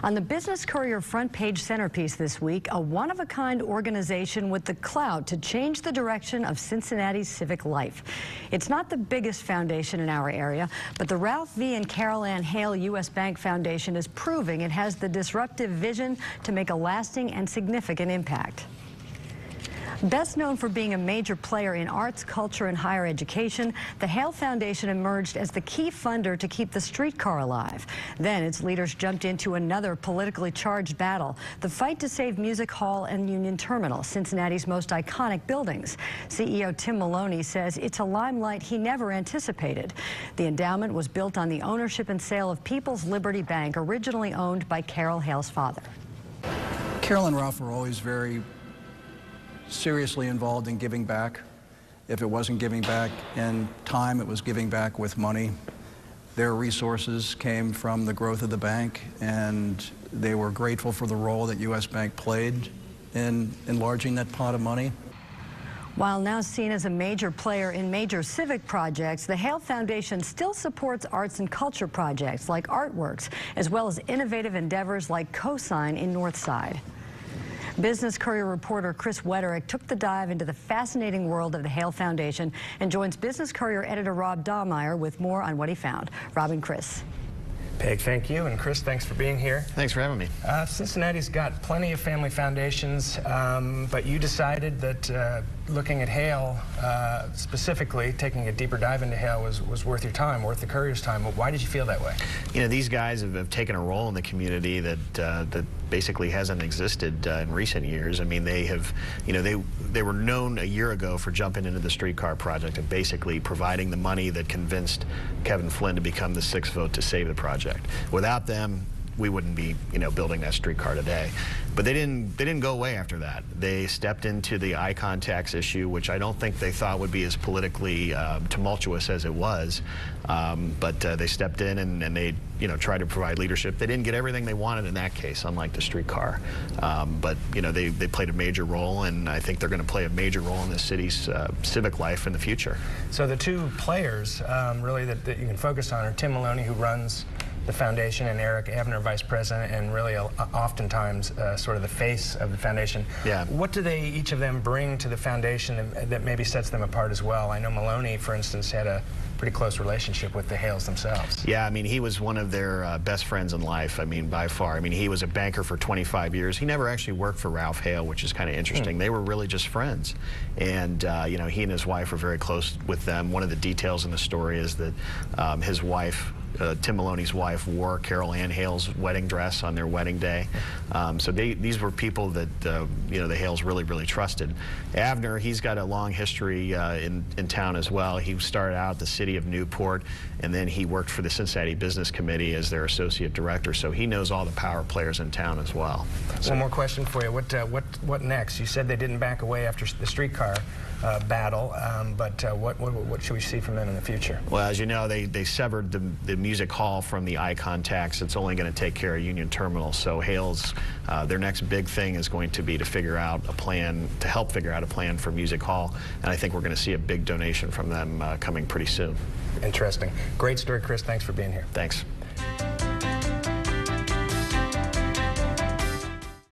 On the Business Courier front page centerpiece this week, a one-of-a-kind organization with the clout to change the direction of Cincinnati's civic life. It's not the biggest foundation in our area, but the Ralph V. and Carol Ann Haile U.S. Bank Foundation is proving it has the disruptive vision to make a lasting and significant impact. Best known for being a major player in arts, culture, and higher education, the Haile Foundation emerged as the key funder to keep the streetcar alive. Then its leaders jumped into another politically charged battle, the fight to save Music Hall and Union Terminal, Cincinnati's most iconic buildings. CEO Tim Maloney says it's a limelight he never anticipated. The endowment was built on the ownership and sale of People's Liberty Bank, originally owned by Carol Haile's father. Carol and Ralph were always very seriously involved in giving back. If it wasn't giving back in time, it was giving back with money. Their resources came from the growth of the bank, and they were grateful for the role that U.S. Bank played in enlarging that pot of money. While now seen as a major player in major civic projects, the Haile Foundation still supports arts and culture projects like Artworks, as well as innovative endeavors like Cosign in Northside. Business Courier reporter Chris Wetterick took the dive into the fascinating world of the Haile Foundation and joins Business Courier editor Rob Dahlmeyer with more on what he found. Rob and Chris. Peg, thank you, and Chris, thanks for being here. Thanks for having me. Cincinnati's got plenty of family foundations, but you decided that looking at Haile, specifically taking a deeper dive into Haile was worth your time, worth the Courier's time. Why did you feel that way? You know, these guys have taken a role in the community that that basically hasn't existed in recent years. I mean, they have, you know, they were known a year ago for jumping into the streetcar project and basically providing the money that convinced Kevin Flynn to become the 6th vote to save the project. Without them, we wouldn't be, you know, building that streetcar today. But they didn't go away after that. They stepped into the icon tax issue, which I don't think they thought would be as politically tumultuous as it was. But they stepped in and they, you know, tried to provide leadership. They didn't get everything they wanted in that case, unlike the streetcar. But you know, they played a major role, and I think they're going to play a major role in the city's civic life in the future. So the two players really that you can focus on are Tim Maloney, who runs the foundation, and Eric Avner, vice president, and really oftentimes sort of the face of the foundation. Yeah. What do they, each of them, bring to the foundation that maybe sets them apart as well? I know Maloney, for instance, had a pretty close relationship with the Hailes themselves. Yeah, I mean, he was one of their best friends in life, I mean, by far. I mean, he was a banker for 25 years. He never actually worked for Ralph Haile, which is kind of interesting. They were really just friends. And, you know, he and his wife were very close with them. One of the details in the story is that his wife, Tim Maloney's wife, wore Carol Ann Haile's wedding dress on their wedding day. So these were people that, you know, the Hailes really trusted. Avner, he's got a long history in town as well. He started out at the city of Newport, and then he worked for the Cincinnati Business Committee as their associate director. So he knows all the power players in town as well. So, one more question for you. What next? You said they didn't back away after the streetcar battle, but what should we see from them in the future? Well, as you know, they severed the Music Hall from the icon tax. It's only going to take care of Union Terminal. So Haile's, their next big thing is going to be to figure out a plan, to help figure out a plan for Music Hall. And I think we're going to see a big donation from them coming pretty soon. Interesting. Great story, Chris. Thanks for being here. Thanks.